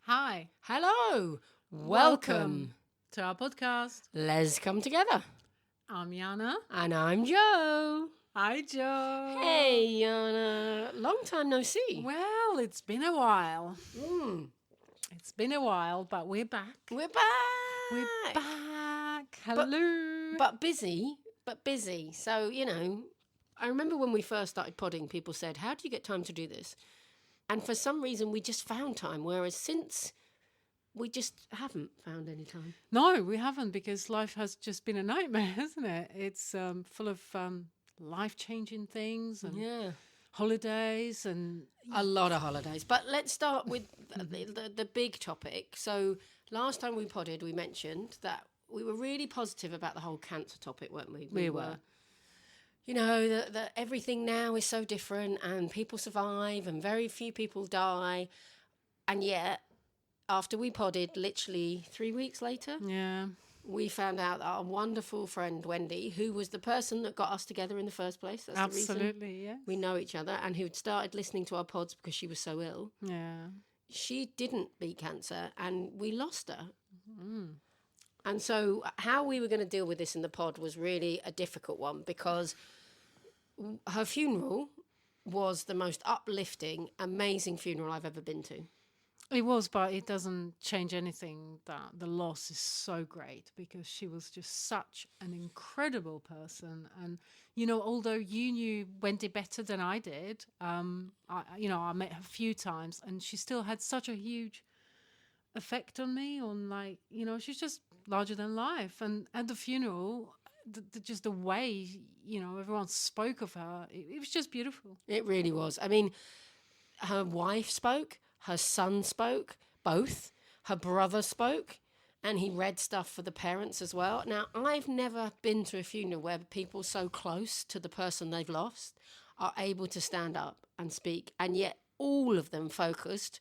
Hi. Hello. Welcome to our podcast. Lez-Come-Together. I'm Jana. And I'm Jo. Hi, Jo. Hey, Jana. Long time no see. Well, it's been a while. Mm. It's been a while, but we're back. We're back. We're back. Hello. But busy. So, I remember when we first started podding, people said, how do you get time to do this? And for some reason, we just found time, whereas since we just haven't found any time. No, we haven't, because life has just been a nightmare, hasn't it? It's full of life-changing things and holidays and a lot of holidays. But let's start with the big topic. So last time we podded, we mentioned that we were really positive about the whole cancer topic, weren't we? We were. You know, that everything now is so different and people survive and very few people die. And yet, after we podded, literally 3 weeks later, we found out that our wonderful friend Wendy, who was the person that got us together in the first place, that's absolutely, the reason yes, we know each other, and who'd started listening to our pods because she was so ill. Yeah. She didn't beat cancer, and we lost her. Mm. And so how we were going to deal with this in the pod was really a difficult one, because her funeral was the most uplifting, amazing funeral I've ever been to. It was, but it doesn't change anything that the loss is so great, because she was just such an incredible person. And, although you knew Wendy better than I did, I met her a few times, and she still had such a huge effect on me, she's just larger than life. And at the funeral, just the way, everyone spoke of her, it was just beautiful. It really was. I mean, her wife spoke, her son spoke, both. Her brother spoke, and he read stuff for the parents as well. Now, I've never been to a funeral where people so close to the person they've lost are able to stand up and speak, and yet all of them focused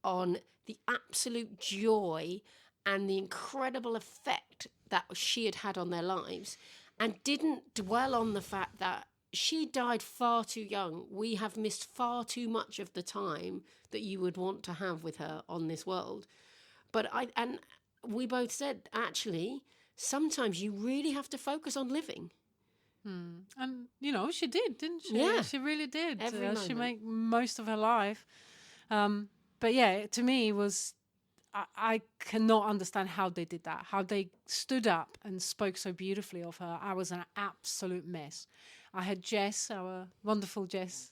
on the absolute joy and the incredible effect that she had on their lives, and didn't dwell on the fact that she died far too young. We have missed far too much of the time that you would want to have with her on this world. But we both said, actually, sometimes you really have to focus on living. And, she did, didn't she? Yeah. She really did. She made most of her life. But yeah, to me, it was, I cannot understand how they did that, how they stood up and spoke so beautifully of her. I was an absolute mess. I had Jess, our wonderful Jess,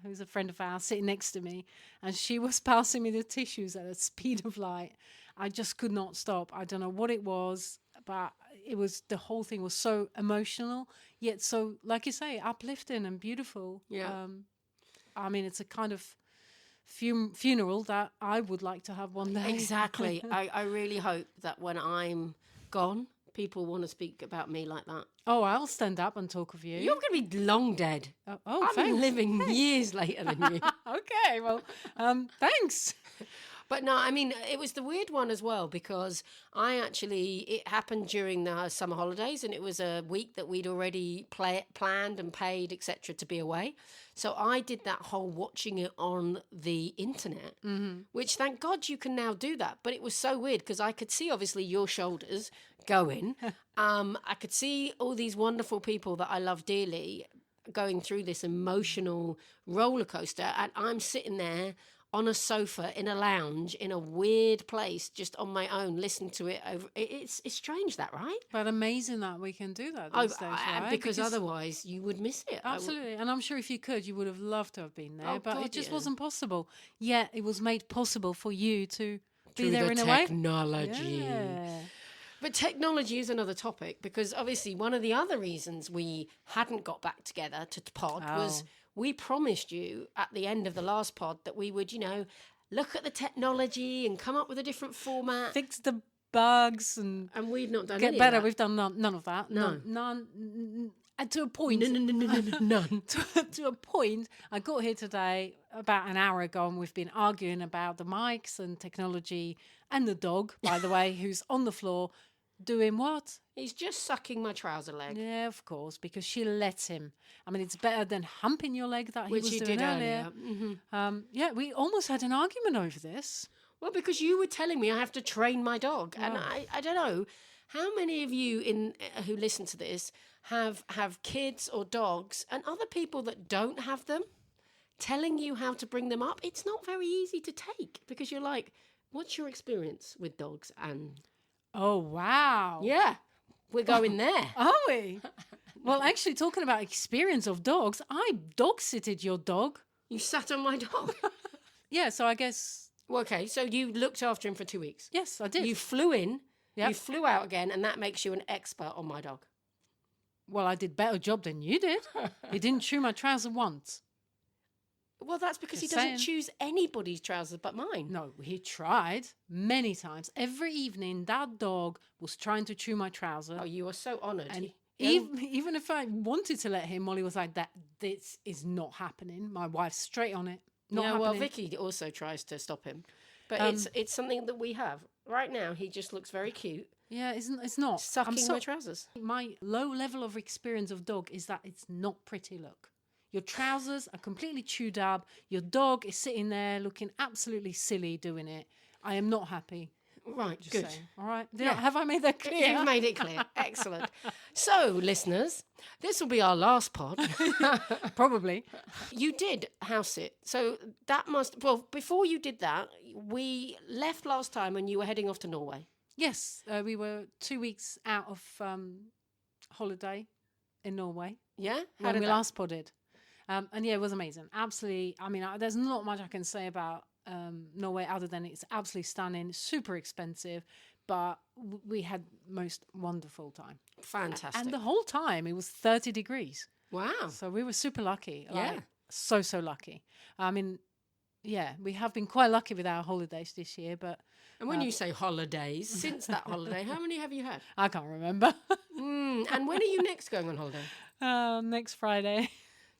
who's a friend of ours, sitting next to me, and she was passing me the tissues at the speed of light. I just could not stop. I don't know what it was, but the whole thing was so emotional, yet so, like you say, uplifting and beautiful. Yeah. It's a kind of funeral that I would like to have one day. Exactly. I really hope that when I'm gone, people want to speak about me like that. Oh, I'll stand up and talk of you. You're going to be long dead. I'm thanks. Living years later than you. Okay, well, thanks. But no, it was the weird one as well, because it happened during the summer holidays, and it was a week that we'd already planned and paid, etc., to be away. So I did that whole watching it on the internet, which thank God you can now do that. But it was so weird, because I could see obviously your shoulders going. I could see all these wonderful people that I love dearly going through this emotional roller coaster, and I'm sitting there on a sofa in a lounge in a weird place, just on my own, listening to it over. It's strange, that, right? But amazing that we can do that these days, right? Because otherwise you would miss it. Absolutely. And I'm sure if you could, you would have loved to have been there, but God, it just wasn't possible. Yet it was made possible for you to be Through there the in a way. Technology. Yeah. But technology is another topic, because obviously one of the other reasons we hadn't got back together to pod was we promised you at the end of the last pod that we would, look at the technology and come up with a different format. Fix the bugs and we've not done get any better. of that. We've done none of that. No. None. And to a point. No. None. To a point, I got here today about an hour ago, and we've been arguing about the mics and technology and the dog, by the way, who's on the floor doing what? He's just sucking my trouser leg. Yeah, of course, because she lets him. It's better than humping your leg that he Which was he doing did earlier. Mm-hmm. We almost had an argument over this. Well, because you were telling me I have to train my dog, and I don't know how many of you who listen to this have kids or dogs, and other people that don't have them telling you how to bring them up. It's not very easy to take because you're like, what's your experience with dogs? And Oh, wow. yeah, we're going there. Are we? Well, actually, talking about experience of dogs, I dog-sitted your dog. You sat on my dog. Yeah, so I guess... Well, okay, so you looked after him for 2 weeks. Yes, I did. You flew in, Yep. you flew out again, and that makes you an expert on my dog. Well, I did better job than you did. He didn't chew my trouser once. Well, that's because Just he doesn't saying. choose anybody's trousers but mine. No, he tried many times. Every evening, that dog was trying to chew my trouser. Oh, you are so honoured. And even if I wanted to let him, Molly was like, this is not happening. My wife's straight on it. Not happening. Well, Vicky also tries to stop him. But it's something that we have. Right now, he just looks very cute. Yeah, it's not. Sucking my trousers. My low level of experience of dog is that it's not pretty look. Your trousers are completely chewed up. Your dog is sitting there looking absolutely silly doing it. I am not happy. Right, Just good. saying. All right. Have I made that clear? You've made it clear. Excellent. So, listeners, this will be our last pod. Probably. You did house sit. So that well, before you did that, we left last time and you were heading off to Norway. Yes, we were 2 weeks out of holiday in Norway. Yeah? When we last podded. And yeah, it was amazing. Absolutely. I mean, there's not much I can say about Norway other than it's absolutely stunning, super expensive, but we had most wonderful time. Fantastic. And the whole time it was 30 degrees. Wow. So we were super lucky. Yeah. So lucky. I mean, yeah, we have been quite lucky with our holidays this year, but... And when you say holidays, since that holiday, how many have you had? I can't remember. And when are you next going on holiday? Next Friday.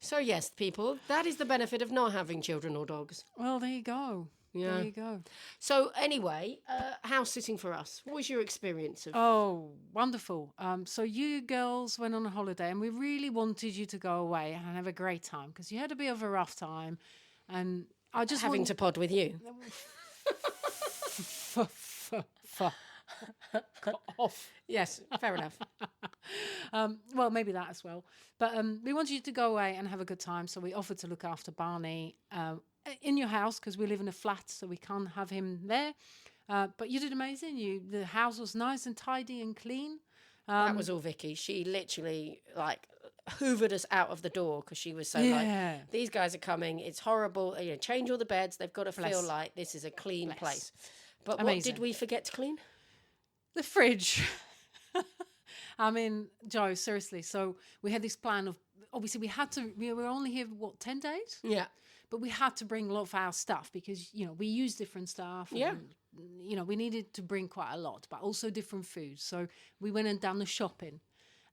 So yes, people, that is the benefit of not having children or dogs. Well, there you go. Yeah. There you go. So anyway, house sitting for us. What was your experience of? Oh, wonderful. So you girls went on a holiday and we really wanted you to go away and have a great time because you had a bit of a rough time. And I just Having to pod with you. off. Yes, fair enough. Well, maybe that as well. But we wanted you to go away and have a good time. So we offered to look after Barney in your house because we live in a flat, so we can't have him there. But you did amazing. The house was nice and tidy and clean. That was all Vicky. She literally hoovered us out of the door because she was so like, these guys are coming. It's horrible. Change all the beds. They've got to feel like this is a clean place. But Amazing. What did we forget to clean? The fridge. I mean, Jo, seriously. So we had this plan of, obviously we were only here, 10 days? Yeah. But we had to bring a lot of our stuff because, we use different stuff. Yeah. And, we needed to bring quite a lot, but also different foods. So we went and done the shopping.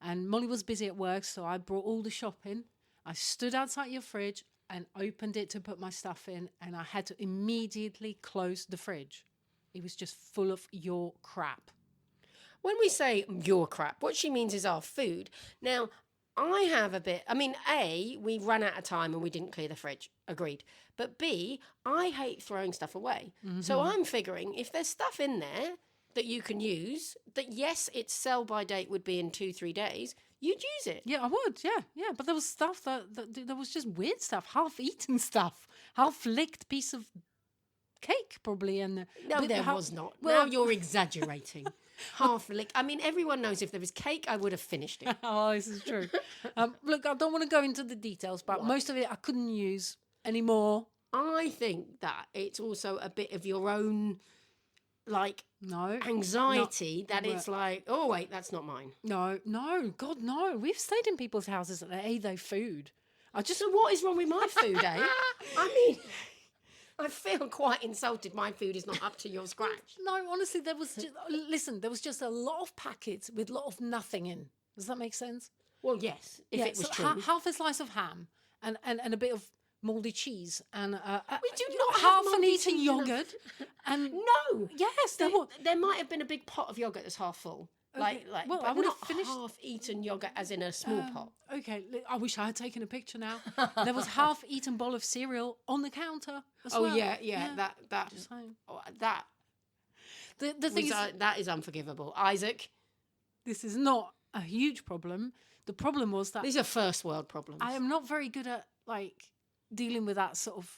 And Molly was busy at work, so I brought all the shopping. I stood outside your fridge and opened it to put my stuff in, and I had to immediately close the fridge. It was just full of your crap. When we say your crap, what she means is our food. Now, I have a bit... I mean, A, we ran out of time and we didn't clear the fridge. Agreed. But B, I hate throwing stuff away. Mm-hmm. So I'm figuring if there's stuff in there that you can use, that yes, its sell-by date would be in 2-3 days, you'd use it. Yeah, I would. Yeah. But there was stuff that there was just weird stuff, half-eaten stuff, half-licked piece of cake probably. And no, there was not. Well, now you're exaggerating. Half lick. I mean, everyone knows if there was cake, I would have finished it. Oh, this is true. Look, I don't want to go into the details, but most of it I couldn't use anymore. I think that it's also a bit of your own, anxiety that it's like, oh, wait, that's not mine. No, God, no. We've stayed in people's houses and they ate their food. So what is wrong with my food, eh? I mean... I feel quite insulted. My food is not up to your scratch. No, honestly, there was just a lot of packets with a lot of nothing in. Does that make sense? Well, yes, if it was true. Half a slice of ham and a bit of mouldy cheese and we do not half have an eaten yogurt. And no, yes, there might have been a big pot of yogurt that's half full. Like, well, I but would not have finished. half-eaten yogurt as in a small pot. Okay, I wish I had taken a picture now. There was half-eaten bowl of cereal on the counter as Oh well. yeah. That Just saying. that The thing was, is, that is unforgivable. Isaac, this is not a huge problem. The problem was that these are first world problems. I am not very good at like dealing with that sort of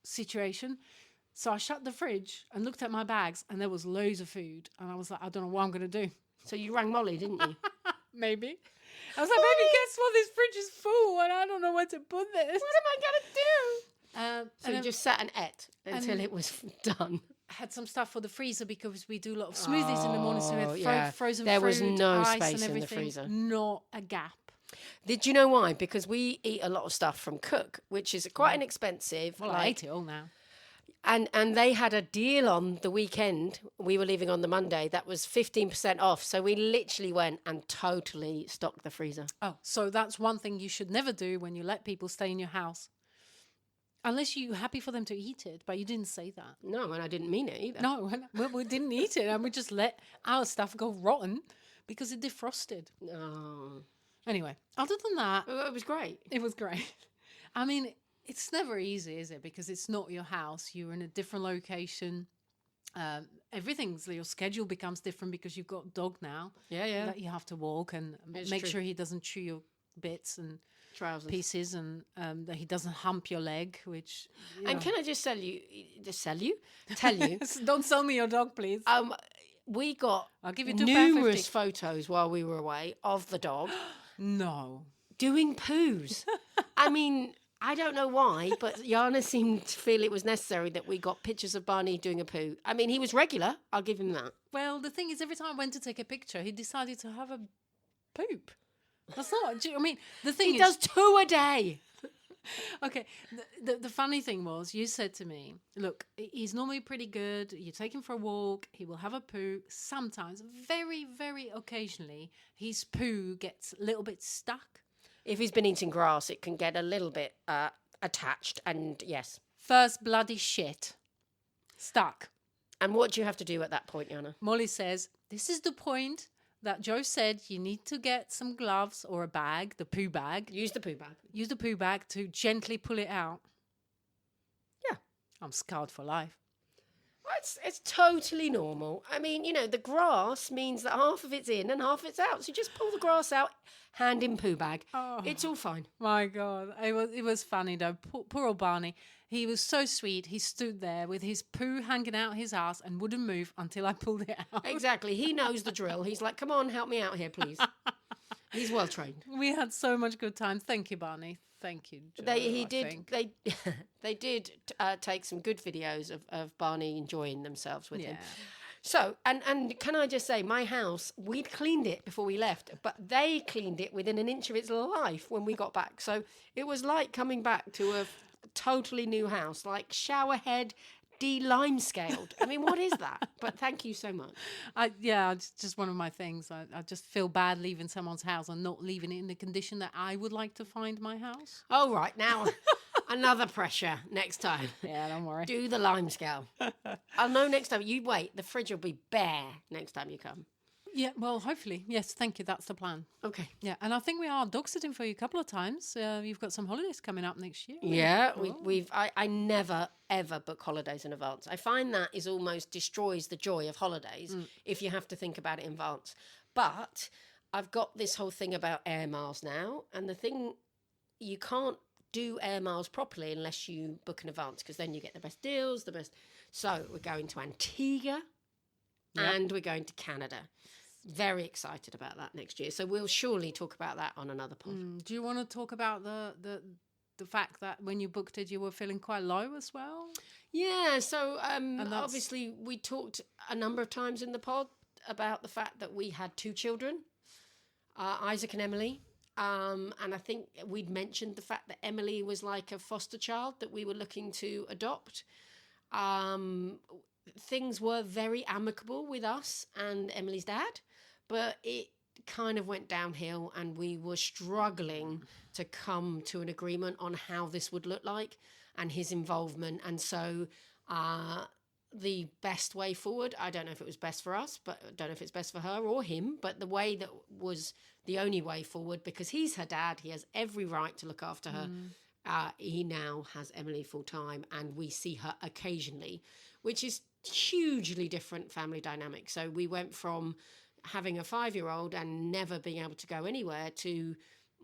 situation. So I shut the fridge and looked at my bags, and there was loads of food, and I was like, I don't know what I'm going to do. So you rang Molly, didn't you? Maybe. I was like, baby, guess what? This fridge is full, and I don't know where to put this. What am I going to do? So And you just sat and ate until it was done. had some stuff for the freezer because we do a lot of smoothies in the morning, so we had frozen There fruit, was no ice space and in the everything. freezer. Not a gap. Did you know why? Because we eat a lot of stuff from Cook, which is quite inexpensive. Well, I ate it all now. And they had a deal on the weekend. We were leaving on the Monday. That was 15% off. So we literally went and totally stocked the freezer. Oh, so that's one thing you should never do when you let people stay in your house. Unless you're happy for them to eat it, but you didn't say that. No, and I didn't mean it either. No, we didn't eat it, and we just let our stuff go rotten because it defrosted. No. Anyway, other than that, It was great. it was great. I mean, it's never easy, is it? Because it's not your house. You're in a different location. Your schedule becomes different because you've got a dog now. Yeah. That you have to walk and It's make true. sure he doesn't chew your bits and Trousers. pieces, and that he doesn't hump your leg, which... And can I just tell you? Don't sell me your dog, please. We got I'll give you numerous £2.50. photos while we were away of the dog No. doing poos. I mean, I don't know why, but Jana seemed to feel it was necessary that we got pictures of Barney doing a poo. I mean, he was regular. I'll give him that. Well, the thing is, every time I went to take a picture, he decided to have a poop. That's not... I mean, the thing He is... does 2 a day. Okay, the funny thing was, you said to me, look, he's normally pretty good. You take him for a walk, he will have a poo. Sometimes, very, very occasionally, his poo gets a little bit stuck. If he's been eating grass, it can get a little bit attached. And yes. First bloody shit. Stuck. And what do you have to do at that point, Jana? Molly says, this is the point that Joe said you need to get some gloves or a bag, the poo bag. Use the poo bag. Use the poo bag to gently pull it out. Yeah. I'm scarred for life. It's totally normal. I mean, the grass means that half of it's in and half it's out. So you just pull the grass out, hand in poo bag. Oh. It's all fine. My God, it was funny though. Poor old Barney. He was so sweet. He stood there with his poo hanging out his ass and wouldn't move until I pulled it out. Exactly. He knows the drill. He's like, come on, help me out here, please. He's well trained. We had so much good time. Thank you, Barney. Thank you, Joe, They did take some good videos of Barney enjoying themselves with him. Yeah. So, and can I just say, my house, we'd cleaned it before we left, but they cleaned it within an inch of its life when we got back. So it was like coming back to a totally new house, like shower head, lime scaled. I mean, what is that? But thank you so much. It's just one of my things. I just feel bad leaving someone's house and not leaving it in the condition that I would like to find my house. Oh, right. Now, another pressure next time. Yeah, don't worry. Do the lime scale. I'll know next time. You wait. The fridge will be bare next time you come. Yeah, well, hopefully. Yes, thank you. That's the plan. Okay. Yeah, and I think we are dog sitting for you a couple of times. You've got some holidays coming up next year. Yeah, I never, ever book holidays in advance. I find that is almost destroys the joy of holidays if you have to think about it in advance. But I've got this whole thing about air miles now. And the thing, you can't do air miles properly unless you book in advance because then you get the best deals, So we're going to Antigua and we're going to Canada. Very excited about that next year. So we'll surely talk about that on another pod. Do you want to talk about the fact that when you booked it, you were feeling quite low as well? Yeah. So obviously we talked a number of times in the pod about the fact that we had 2 children, Isaac and Emily. And I think we'd mentioned the fact that Emily was like a foster child that we were looking to adopt. Things were very amicable with us and Emily's dad, but it kind of went downhill and we were struggling to come to an agreement on how this would look like and his involvement. And so the best way forward. I don't know if it was best for us, but I don't know if it's best for her or him, but the way that was the only way forward, because he's her dad, he has every right to look after her. He now has Emily full time, and we see her occasionally, which is hugely different family dynamic. So we went from having a 5-year-old and never being able to go anywhere to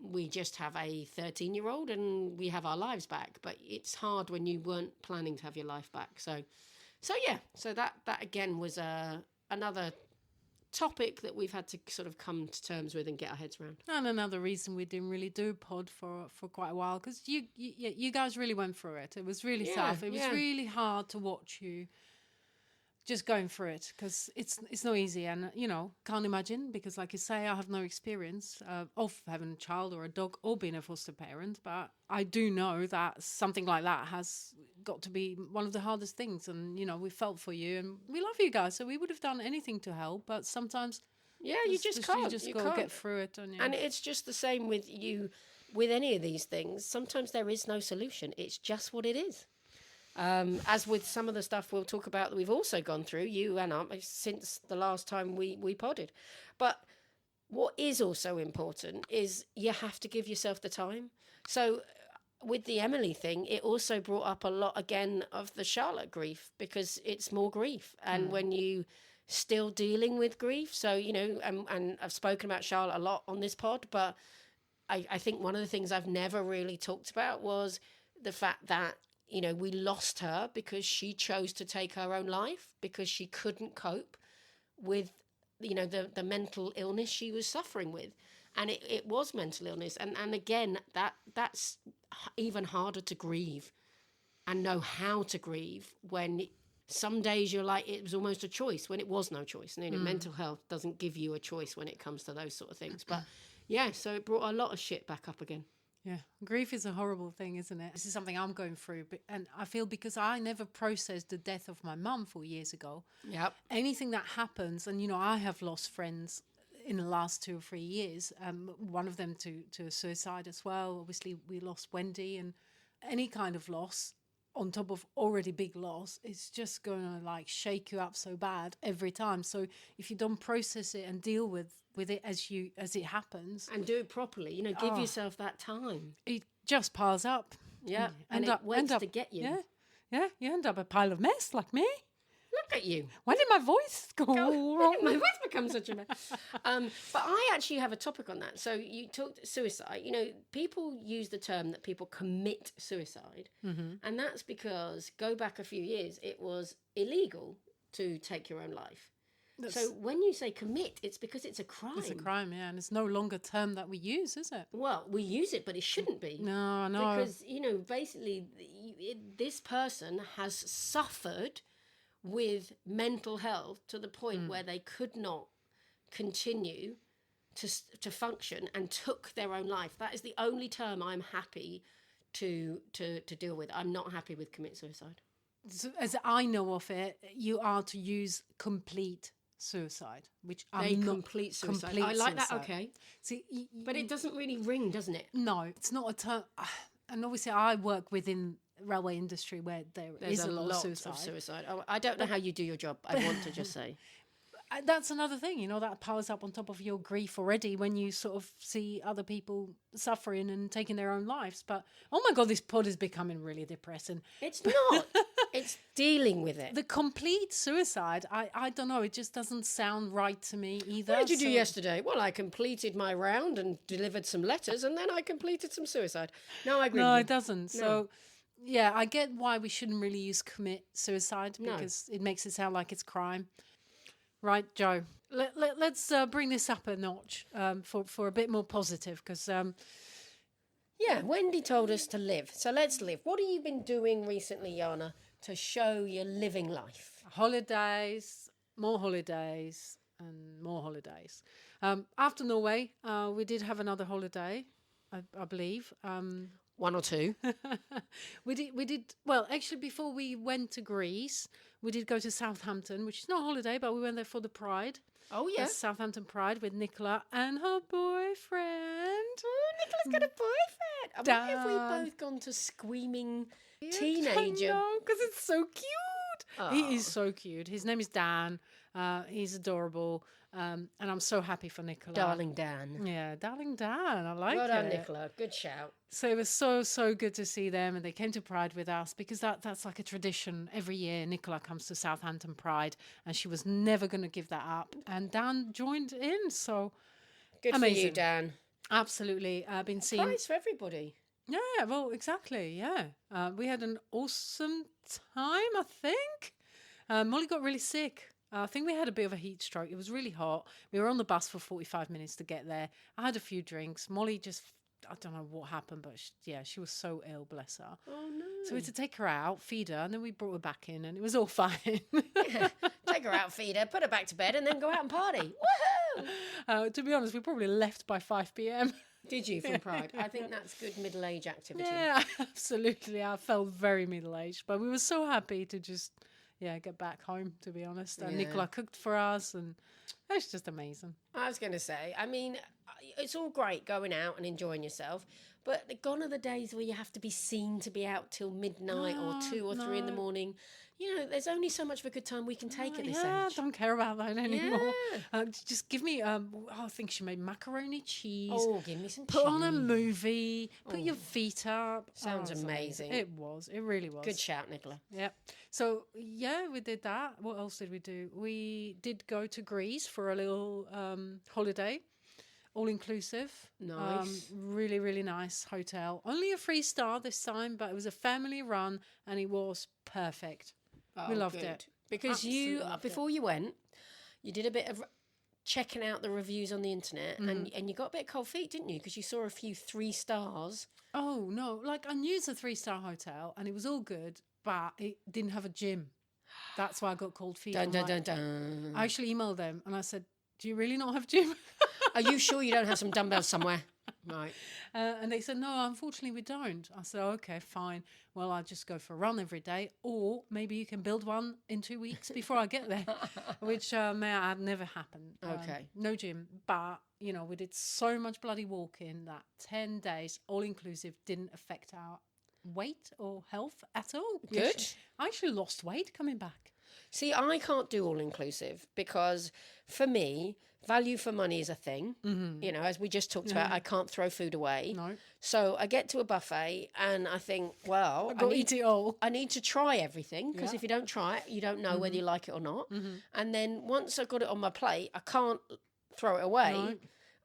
we just have a 13-year-old and we have our lives back. But it's hard when you weren't planning to have your life back. So that again was another topic that we've had to sort of come to terms with and get our heads around. And another reason we didn't really do pod for quite a while, because you guys really went through it. It was really tough. It was really hard to watch you just going through it, because it's not easy. And, can't imagine, because like you say, I have no experience of having a child or a dog or being a foster parent. But I do know that something like that has got to be one of the hardest things. And, we felt for you and we love you guys. So we would have done anything to help. But sometimes... Yeah, you just can't. You just got to get through it. Don't you? And it's just the same with you, with any of these things. Sometimes there is no solution. It's just what it is. As with some of the stuff we'll talk about that we've also gone through, you and I, since the last time we podded. But what is also important is you have to give yourself the time. So with the Emily thing, it also brought up a lot, again, of the Charlotte grief, because it's more grief. And when you still dealing with grief, so, and I've spoken about Charlotte a lot on this pod, but I think one of the things I've never really talked about was the fact that, we lost her because she chose to take her own life because she couldn't cope with, the mental illness she was suffering with. And it was mental illness. And again, that's even harder to grieve and know how to grieve when some days you're like, it was almost a choice when it was no choice. And, mental health doesn't give you a choice when it comes to those sort of things. But yeah, so it brought a lot of shit back up again. Yeah, grief is a horrible thing, isn't it? This is something I'm going through. And I feel because I never processed the death of my mum 4 years ago. Yep. Anything that happens, and, I have lost friends in the last 2 or 3 years. One of them to a suicide as well. Obviously, we lost Wendy, and any kind of loss on top of already big loss, it's just going to shake you up so bad every time. So if you don't process it and deal with it as it happens, and do it properly, give yourself that time. It just piles up. Yeah, and it waits to get you. Yeah, you end up a pile of mess like me. Look at you. Why did my voice go wrong? My voice becomes such a mess. But I actually have a topic on that. So you talked suicide. People use the term that people commit suicide. And that's because, go back a few years, it was illegal to take your own life. So when you say commit, it's because it's a crime. It's a crime, yeah, and it's no longer a term that we use, is it? Well, we use it, but it shouldn't be. No. Because, basically, this person has suffered with mental health to the point where they could not continue to function and took their own life. That is the only term I'm happy to deal with. I'm not happy with commit suicide. So, as I know of it, you are to use complete suicide, which complete suicide. I like that. Okay. See, but it doesn't really ring, doesn't it? No, it's not a term. And obviously, I work within railway industry where there's a lot of suicide. Oh, I don't know how you do your job. I want to just say. That's another thing, that piles up on top of your grief already when you sort of see other people suffering and taking their own lives. But, oh my God, this pod is becoming really depressing. It's not. It's dealing with it. The complete suicide, I don't know, it just doesn't sound right to me either. What did you do yesterday? Well, I completed my round and delivered some letters, and then I completed some suicide. No, I agree with you. It doesn't. No. So, yeah, I get why we shouldn't really use commit suicide, because it makes it sound like it's crime. Right, Joe. Let's bring this up a notch for a bit more positive, because... Wendy told us to live. So let's live. What have you been doing recently, Jana, to show you're living life? Holidays, more holidays, and more holidays. After Norway, we did have another holiday, I believe. One or two. We did. Well, actually, before we went to Greece, we did go to Southampton, which is not a holiday, but we went there for the Pride. Oh, yeah. Southampton Pride with Nicola and her boyfriend. Oh, Nicola's got a boyfriend. Why have we both gone to screaming teenager? No, because it's so cute. cute. He is so cute. His name is Dan. He's adorable. And I'm so happy for Nicola. Darling Dan. Yeah, darling Dan. I like Well it. done, Nicola. Good shout. So it was so good to see them, and they came to Pride with us because that's like a tradition every year. Nicola comes to Southampton Pride, and she was never going to give that up. And Dan joined in, so Good amazing. for you, Dan. Absolutely, I've been seeing. Prize for everybody. Yeah, well, exactly. Yeah, we had an awesome time. I think Molly got really sick. I think we had a bit of a heat stroke. It was really hot. We were on the bus for 45 minutes to get there. I had a few drinks. Molly just, I don't know what happened, but she was so ill, bless her. Oh, no. So we had to take her out, feed her, and then we brought her back in, and it was all fine. Yeah. Take her out, feed her, put her back to bed, and then go out and party. Woohoo! To be honest, we probably left by 5 p.m. Did you from Pride? I think that's good middle-age activity. Yeah, absolutely. I felt very middle-aged, but we were so happy to just, get back home, to be honest. And Nicola cooked for us, and it's just amazing. I was going to say, I mean, it's all great going out and enjoying yourself, but gone are the days where you have to be seen to be out till midnight or 2 or 3 in the morning. You know, there's only so much of a good time we can take at this age. I don't care about that anymore. Yeah. Just give me, I think she made macaroni cheese. Oh, give me some Put cheese. on a movie. Put your feet up. Sounds it's amazing. It was. It really was. Good shout, Nicola. Yeah. So, we did that. What else did we do? We did go to Greece for a little holiday. All inclusive. Nice. Really, really nice hotel. Only a 3-star this time, but it was a family run and it was perfect. We loved it. Because Absolutely loved before you went, you did a bit of checking out the reviews on the internet and you got a bit of cold feet, didn't you? Because you saw a few 3 stars. Oh, no. Like, I knew it's a 3-star hotel and it was all good, but it didn't have a gym. That's why I got cold feet. Dun, dun, dun, dun. I actually emailed them and I said, do you really not have a gym? Are you sure you don't have some dumbbells somewhere? Right. And they said, no, unfortunately we don't. I said, okay, fine. Well, I'll just go for a run every day, or maybe you can build one in 2 weeks before I get there, which may I add never happened. Okay. No gym. But, we did so much bloody walking that 10 days, all inclusive, didn't affect our weight or health at all. Good. I actually lost weight coming back. See, I can't do all-inclusive because, for me, value for money is a thing. Mm-hmm. You know, as we just talked about, I can't throw food away. No. So I get to a buffet and I think, well, I've got to eat it all. I need to try everything because if you don't try it, you don't know whether you like it or not. Mm-hmm. And then once I've got it on my plate, I can't throw it away. No.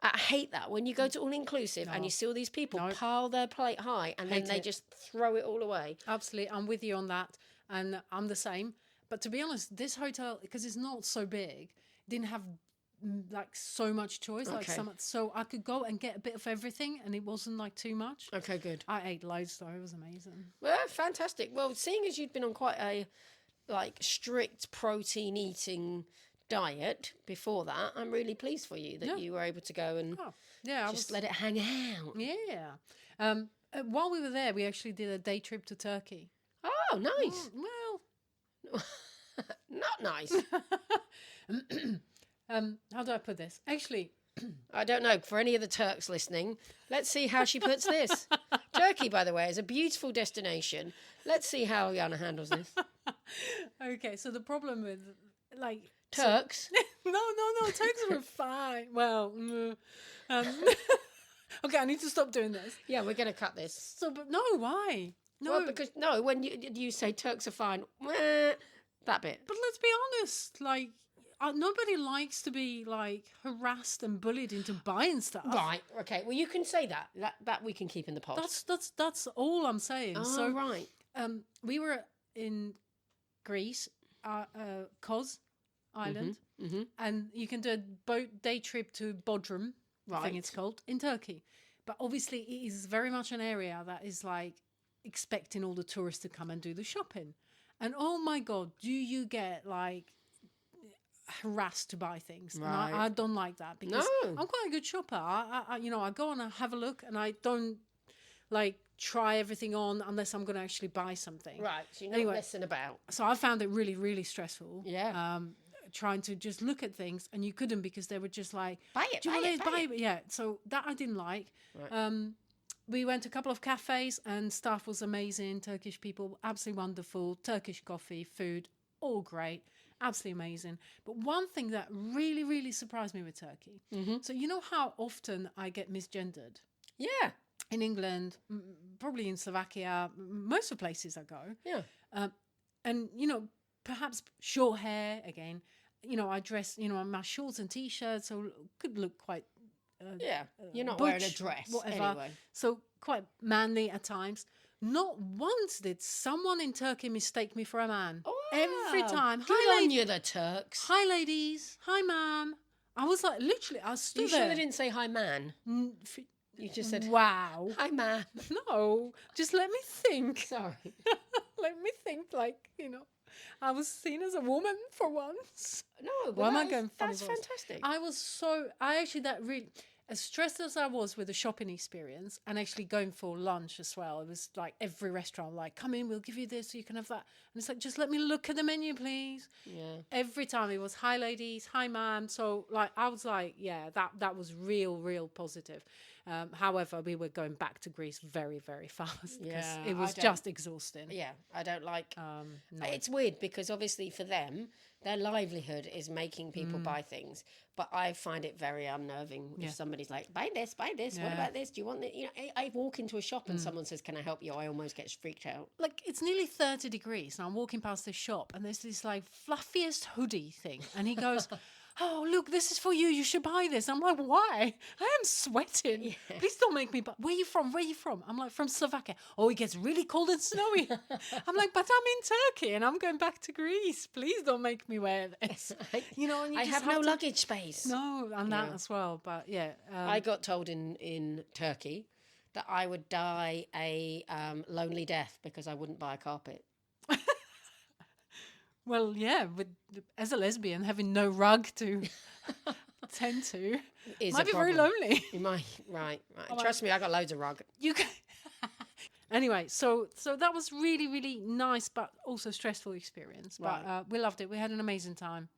I hate that when you go to all-inclusive and you see all these people pile their plate high and then they just throw it all away. Absolutely. I'm with you on that. And I'm the same. But to be honest, this hotel, because it's not so big, didn't have like so much choice. Okay. So I could go and get a bit of everything and it wasn't like too much. Okay, good. I ate loads though. It was amazing. Well, fantastic. Well, seeing as you'd been on quite a strict protein eating diet before that, I'm really pleased for you that you were able to go and let it hang out. Yeah. While we were there, we actually did a day trip to Turkey. Oh, nice. Well, not nice. How do I put this? Actually, I don't know. For any of the Turks listening, let's see how she puts this. Turkey, by the way, is a beautiful destination. Let's see how Jana handles this. Okay, so the problem with Turks? No, Turks were fine. Well, okay, I need to stop doing this. Yeah, we're going to cut this. So, but no, why? No, well, because when you say Turks are fine, that bit. But let's be honest, nobody likes to be harassed and bullied into buying stuff. Right. Okay. Well, you can say that. That we can keep in the pod. That's all I'm saying. Oh, so right. We were in Greece, Kos Island, and you can do a boat day trip to Bodrum. Right. I think it's called in Turkey, but obviously it is very much an area that is expecting all the tourists to come and do the shopping. And oh my God, do you get harassed to buy things? Right. And I don't like that because I'm quite a good shopper. I go and I have a look and I don't try everything on unless I'm going to actually buy something. Right. So you're not messing about. So I found it really, really stressful. Yeah. Trying to just look at things and you couldn't because they were just buy it, do you want to buy it? Yeah. So that I didn't like. Right. We went to a couple of cafes and staff was amazing. Turkish people, absolutely wonderful. Turkish coffee, food, all great, absolutely amazing. But one thing that really, really surprised me with Turkey. So you know how often I get misgendered Yeah. in England, probably in Slovakia, most of the places I go. Yeah. And, you know, perhaps short hair again. You know, I dress, you know, my shorts and t-shirts, so could look quite Yeah. You're not wearing a butch, dress whatever. anyway. So quite manly at times. Not once did someone in Turkey mistake me for a man. Every Wow. time. Good Hi, on lady. you, the Turks. Hi, ladies. Hi, ma'am. I was like, literally, I stood You there. sure they didn't say hi, man? You just said, wow. hi, man. No, just let me think. Sorry. Let me think, like, you know, I was seen as a woman for once. No, but Why am I going funny that's voice? fantastic. I actually, that really, as stressed as I was with the shopping experience and actually going for lunch as well, it was like every restaurant, like, come in, we'll give you this, so you can have that. And it's like, just let me look at the menu, please. Yeah. Every time it was, hi, ladies, hi, ma'am. So, like, I was like, yeah, that was real positive. However, we were going back to Greece very, very fast because Yeah, it was just exhausting. Yeah, I don't like. No. It's weird because obviously for them, their livelihood is making people buy things. But I find it very unnerving if somebody's like, buy this, what Yeah. about this? Do you want it? You know, I walk into a shop and someone says, can I help you? I almost get freaked out. Like, it's nearly 30 degrees and I'm walking past this shop and there's this like fluffiest hoodie thing and he goes, oh, look, this is for you, you should buy this. I'm like, why? I am sweating. Please don't make me buy. Where are you from? I'm like, from Slovakia. Oh, it gets really cold and snowy. I'm like, but I'm in Turkey and I'm going back to Greece. Please don't make me wear this. You know, and you I just have no to- luggage space. No, and that as well. But yeah. I got told in Turkey that I would die a lonely death because I wouldn't buy a carpet. Well, yeah, as a lesbian, having no rug to tend to Is might a be very problem. lonely. You might, right. Trust me, I got loads of rug. You can. Anyway, so that was really nice, but also stressful experience. Right. But we loved it. We had an amazing time,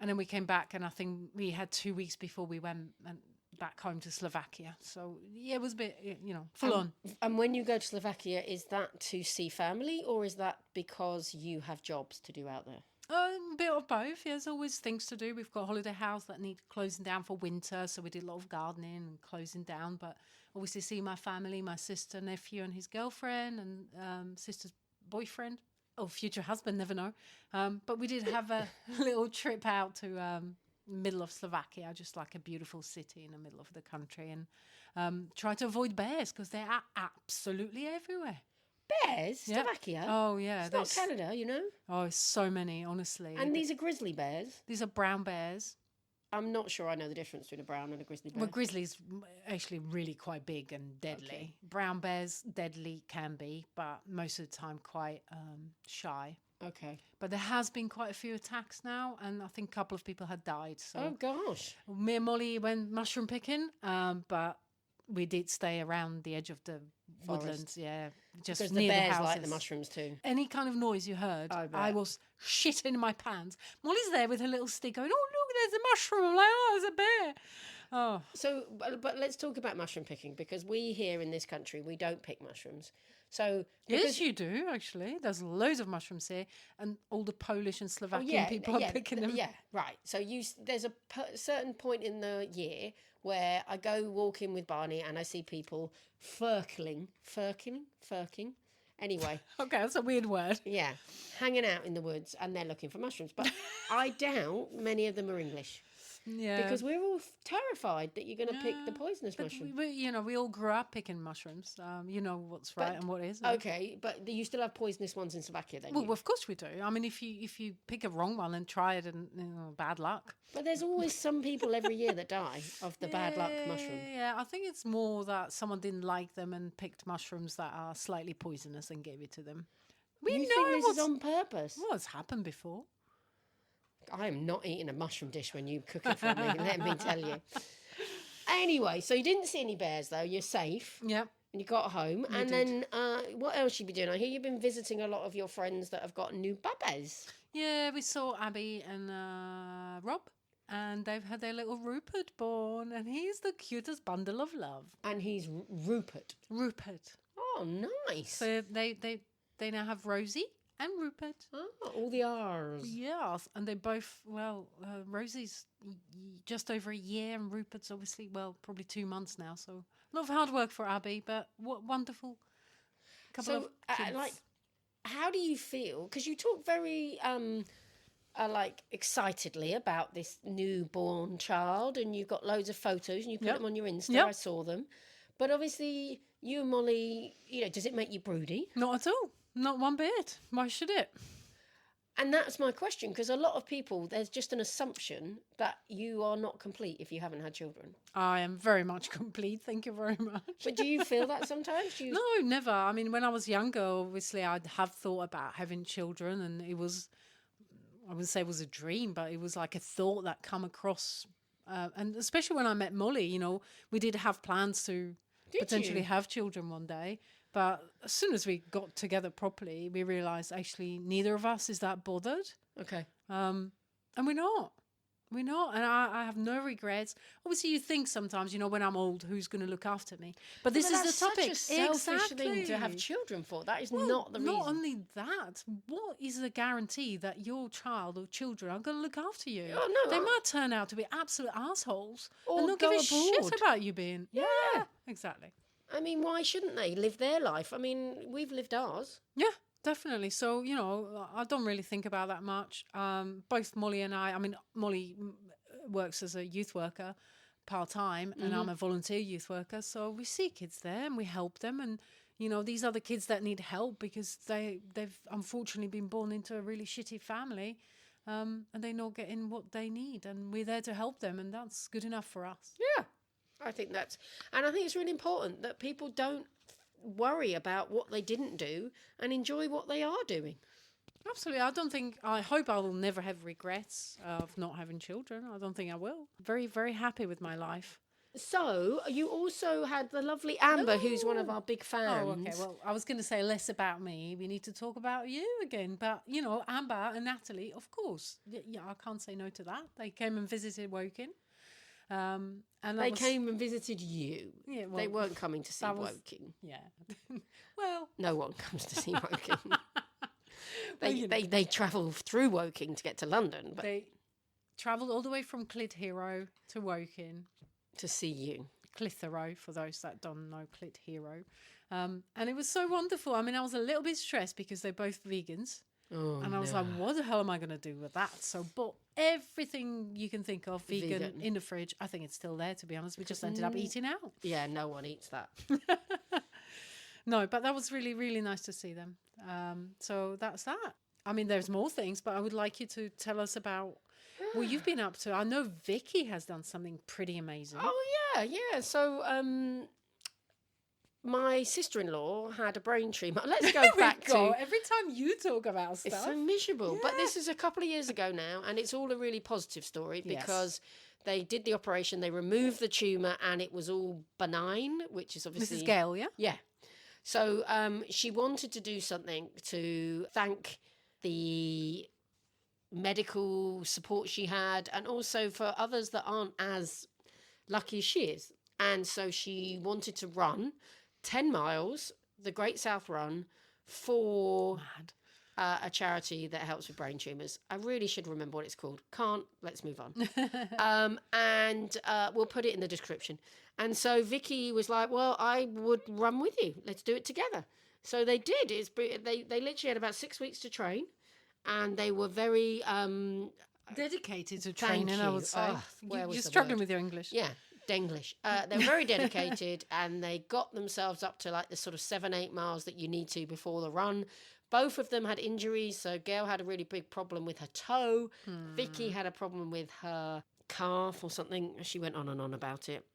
and then we came back, and I think we had 2 weeks before we went back home to Slovakia. So yeah, it was a bit, you know, full on. And when you go to Slovakia, is that to see family or is that because you have jobs to do out there? A bit of both. Yeah, there's always things to do. We've got a holiday house that need closing down for winter, so we did a lot of gardening and closing down. But obviously, see my family, my sister, nephew, and his girlfriend, and sister's boyfriend, or future husband, never know. But we did have a little trip out to middle of Slovakia, just like a beautiful city in the middle of the country, and try to avoid bears because they are absolutely everywhere. Bears? Yeah. Slovakia? Oh yeah, It's not Canada, you know? Oh, it's so many, honestly. And these are grizzly bears. These are brown bears. I'm not sure I know the difference between a brown and a grizzly bear. Well, grizzly's actually really quite big and deadly. Okay. Brown bears, deadly can be, but most of the time quite shy. Okay. But there has been quite a few attacks now, and I think a couple of people had died. So Oh, gosh. me and Molly went mushroom picking, but we did stay around the edge of the woodlands. Yeah, just Because near the bears houses. like the mushrooms too. Any kind of noise you heard, I bet. I was shitting my pants. Molly's there with her little stick going, oh, look, there's a mushroom. I'm like, oh, there's a bear. Oh, So, but let's talk about mushroom picking because we here in this country, we don't pick mushrooms. So, yes, you do, actually. There's loads of mushrooms here, and all the Polish and Slovakian people are picking them. Yeah, right. So there's a certain point in the year where I go walking with Barney and I see people furking. Anyway, Okay, that's a weird word. yeah, hanging out in the woods and they're looking for mushrooms. But I doubt many of them are English Yeah. because we're all terrified that you're going to pick the poisonous But mushroom. we all grew up picking mushrooms. You know what's right and what isn't. Okay, but you still have poisonous ones in Slovakia then? Well, of course we do. I mean, if you pick a wrong one and try it, and bad luck. But there's always some people every year that die of the bad luck mushroom. Yeah, I think it's more that someone didn't like them and picked mushrooms that are slightly poisonous and gave it to them. We You know think this what's is on purpose? what's happened before. I am not eating a mushroom dish when you cook it for me, let me tell you. Anyway, so you didn't see any bears though, you're safe. Yeah. And you got home. And then what else you been doing? I hear you've been visiting a lot of your friends that have got new bubbles. Yeah, we saw Abby and Rob, and they've had their little Rupert born, and he's the cutest bundle of love. And he's Rupert. Rupert. Oh, nice. So they now have Rosie, and Rupert. Oh, all the R's. Yes, and they both, Rosie's just over a year, and Rupert's obviously, probably 2 months now. So a lot of hard work for Abby, but what wonderful couple of kids. How do you feel? Because you talk very excitedly about this newborn child, and you've got loads of photos, and you put them on your Insta. Yep. I saw them, but obviously you and Molly, does it make you broody? Not at all. Not one bit. Why should it? And that's my question, because a lot of people, there's just an assumption that you are not complete if you haven't had children. I am very much complete. Thank you very much. But do you feel that sometimes? No, never. I mean, when I was younger, obviously, I'd have thought about having children, and it was, I wouldn't say it was a dream, but it was like a thought that come across. And especially when I met Molly, we did have plans to potentially have children one day. But as soon as we got together properly, we realised actually neither of us is that bothered. Okay. And we're not. We're not. And I have no regrets. Obviously, you think sometimes, when I'm old, who's going to look after me? But this is the topic. Such a selfish thing to have children for. That is not the reason. Not only that, what is the guarantee that your child or children are going to look after you? Oh, no, they might turn out to be absolute assholes or and not go give a shit abroad. about you being. Yeah. Exactly. I mean, why shouldn't they live their life? I mean, we've lived ours. Yeah, definitely. So, I don't really think about that much. Both Molly and Molly works as a youth worker part-time, and I'm a volunteer youth worker. So we see kids there and we help them. And, these are the kids that need help because they've unfortunately been born into a really shitty family, and they're not getting what they need. And we're there to help them, and that's good enough for us. Yeah. I think it's really important that people don't worry about what they didn't do and enjoy what they are doing. Absolutely. I hope I will never have regrets of not having children. I don't think I will. Very, very happy with my life. So you also had the lovely Amber, who's one of our big fans. Oh, okay. Well, I was going to say less about me. We need to talk about you again. But, Amber and Natalie, of course. Yeah, I can't say no to that. They came and visited Woking. And they came and visited you. Yeah, they weren't coming to see Woking. Yeah. Well, no one comes to see Woking. They travel through Woking to get to London, but they travelled all the way from Clitheroe to Woking to see you. Clitheroe, for those that don't know Clitheroe, and it was so wonderful. I mean, I was a little bit stressed because they're both vegans. And I was like, what the hell am I going to do with that? So bought everything you can think of vegan in the fridge. I think it's still there, to be honest. We just ended up eating out. Yeah, no one eats that. No, but that was really, really nice to see them. So that's that. I mean, there's more things, but I would like you to tell us about what you've been up to. I know Vicky has done something pretty amazing. Oh, yeah. So my sister-in-law had a brain tumour. Let's go back to... Every time you talk about stuff. It's so miserable. Yeah. But this is a couple of years ago now, and it's all a really positive story because they did the operation, they removed the tumour, and it was all benign, which is obviously... Mrs. Gale, yeah? Yeah. So she wanted to do something to thank the medical support she had and also for others that aren't as lucky as she is. And so she wanted to run 10 miles, the Great South Run, for a charity that helps with brain tumours. I really should remember what it's called. Can't. Let's move on. And we'll put it in the description. And so Vicky was like, well, I would run with you. Let's do it together. So they did. They literally had about 6 weeks to train. And they were very... dedicated to training, I would say. You're struggling with your English. Yeah. Denglish. They're very dedicated and they got themselves up to like the sort of 7-8 miles that you need to before the run. Both of them had injuries. So Gail had a really big problem with her toe. Vicky had a problem with her calf or something. She went on and on about it.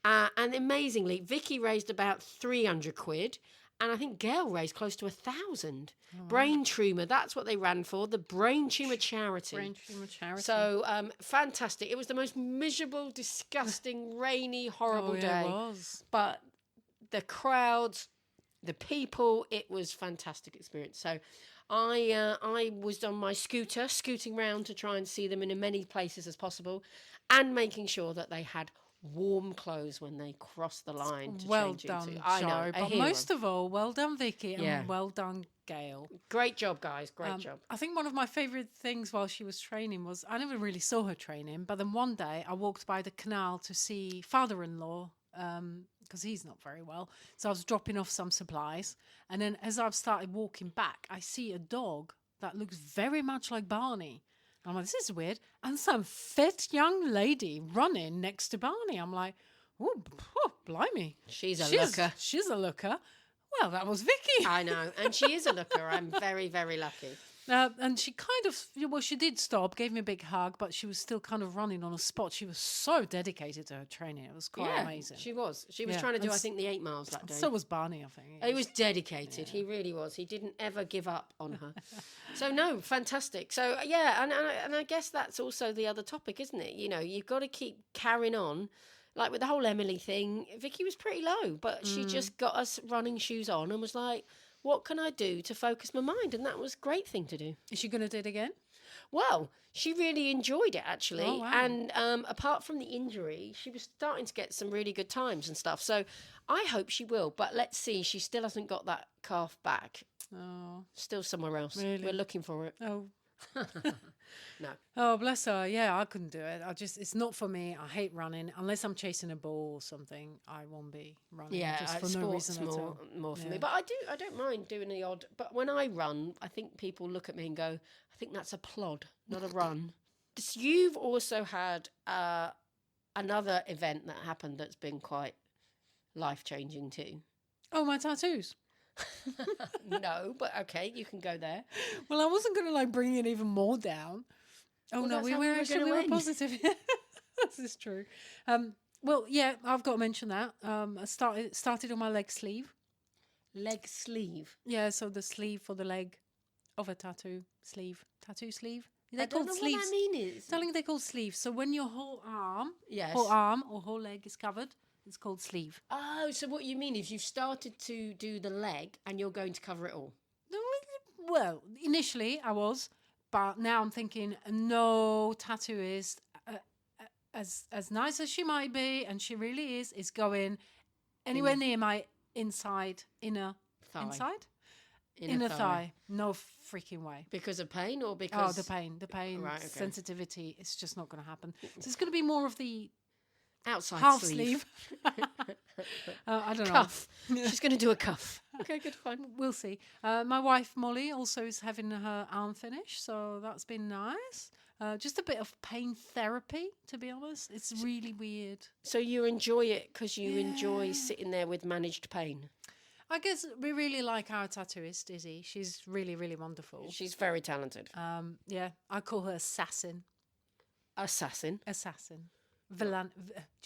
And amazingly, Vicky raised about 300 quid. And I think Gail raised close to 1,000. Brain tumour, that's what they ran for, the Brain Tumour Charity. Brain Tumour Charity. So, fantastic. It was the most miserable, disgusting, rainy, horrible day. It was. But the crowds, the people, it was a fantastic experience. So I was on my scooter, scooting round to try and see them in as many places as possible and making sure that they had warm clothes when they cross the line to well change done, into. Jo, but most of all, well done, Vicky, and well done, scale. Great job, guys. Great job. I think one of my favorite things while she was training was I never really saw her training, but then one day I walked by the canal to see father-in-law because he's not very well. So I was dropping off some supplies, and then as I've started walking back, I see a dog that looks very much like Barney. I'm like, this is weird. And some fit young lady running next to Barney. I'm like, oh, blimey. She's a looker. She's a looker. Well, that was Vicky. I know. And she is a looker. I'm very, very lucky. And she kind of, well, she did stop, gave me a big hug, but she was still kind of running on a spot. She was so dedicated to her training. It was quite amazing. She was. She was trying to do, I think, the 8 miles that day. So was Barney, I think. He was dedicated. He really was. He didn't ever give up on her. So, no, fantastic. So, yeah, and I guess that's also the other topic, isn't it? You know, you've got to keep carrying on. Like with the whole Emily thing, Vicky was pretty low, but she just got us running shoes on and was like, what can I do to focus my mind? And that was a great thing to do. Is she going to do it again? Well, she really enjoyed it, actually. Oh, wow. And apart from the injury, she was starting to get some really good times and stuff. So I hope she will. But let's see. She still hasn't got that calf back. Oh. Still somewhere else. Really? We're looking for it. Oh. No. Oh, bless her. Yeah, I couldn't do it. It's not for me. I hate running. Unless I'm chasing a ball or something, I won't be running. Yeah, just for no sports reason at all. more for me. But I don't mind doing the odd. But when I run, I think people look at me and go, I think that's a plod, not a run. So you've also had another event that happened that's been quite life-changing too. Oh, my tattoos. No, but okay, you can go there. Well, I wasn't going to bring it even more down. Oh, Well, no, that's we how were we were actually gonna end. positive. This is true. Well, yeah, I've got to mention that. I started on my leg sleeve. Leg sleeve. Yeah, so the sleeve for the leg of a tattoo sleeve. Tattoo sleeve. They're I don't called know sleeves. what that mean is. Darling, they're called sleeves. So when your whole arm Yes. or whole leg is covered, it's called sleeve. Oh, so what you mean is you've started to do the leg and you're going to cover it all. Well, initially I was, but now I'm thinking no tattooist, as nice as she might be, and she really is going anywhere near my inner Thigh. inner thigh. No freaking way. Because of pain or because... Oh, the pain, Right, okay. sensitivity. It's just not going to happen. So it's going to be more of the Outside half sleeve. I don't Cuff. She's going to do a cuff. Okay, good, fine. We'll see. My wife Molly also is having her arm finished, so that's been nice. Just a bit of pain therapy, to be honest. It's really weird. So you enjoy it because you enjoy sitting there with managed pain. I guess we really like our tattooist, Izzy. She's really, really wonderful. She's very talented. Yeah, I call her Assassin. Assassin. Do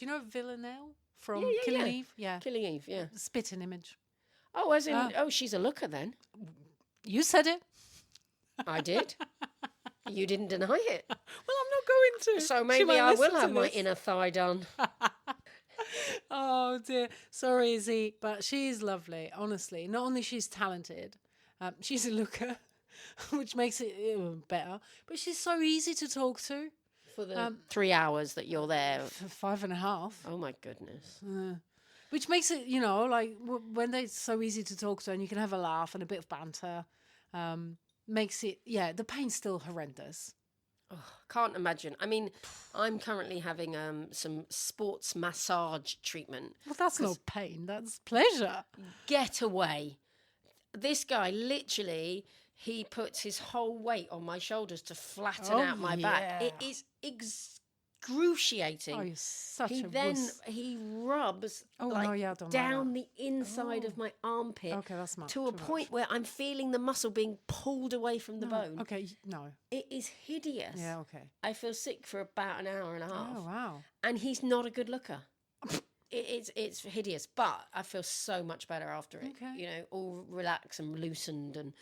you know Villanelle from Yeah, Killing Eve? Yeah. Killing Eve, yeah. Spitting image. Oh, as in, she's a looker then. You said it. I did. You didn't deny it. Well, I'm not going to. So She maybe might I will listen have to my this. inner thigh done. Oh dear, sorry Izzy, but she is lovely. Honestly, not only she's talented, she's a looker, which makes it better. But she's so easy to talk to. For the 3 hours that you're there. For 5.5, Oh my goodness. which makes it, like when they're so easy to talk to, and you can have a laugh and a bit of banter, makes it. Yeah, the pain's still horrendous. Oh, can't imagine. I mean, I'm currently having some sports massage treatment. Well, that's not pain. That's pleasure. Get away. This guy literally, he puts his whole weight on my shoulders to flatten out my back. It is excruciating. Oh, you're such He a then wuss. he rubs Oh, like no, yeah, I don't like down the inside of my armpit Okay, that's much. to a too much. point where I'm feeling the muscle being pulled away from the bone. Okay, no. It is hideous. Yeah, okay. I feel sick for about an hour and a half. Oh, wow. And he's not a good looker. It's hideous, but I feel so much better after it. Okay. All relaxed and loosened.